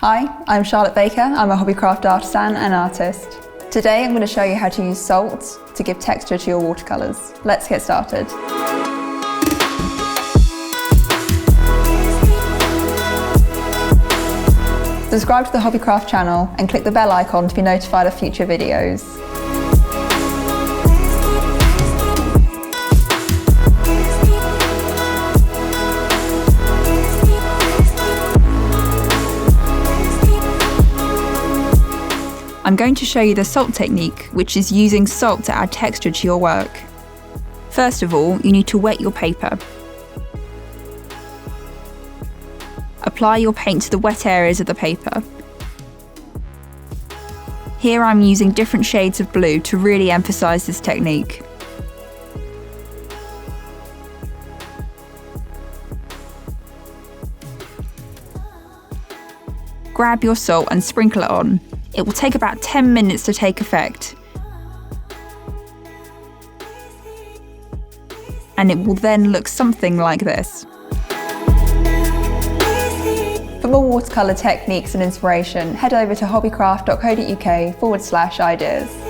Hi, I'm Charlotte Baker. I'm a hobbycraft artisan and artist. Today I'm going to show you how to use salt to give texture to your watercolours. Let's get started. Subscribe to the Hobbycraft channel and click the bell icon to be notified of future videos. I'm going to show you the salt technique, which is using salt to add texture to your work. First of all, you need to wet your paper. Apply your paint to the wet areas of the paper. Here I'm using different shades of blue to really emphasize this technique. Grab your salt and sprinkle it on. It will take about 10 minutes to take effect. And it will then look something like this. For more watercolour techniques and inspiration, head over to hobbycraft.co.uk/ideas.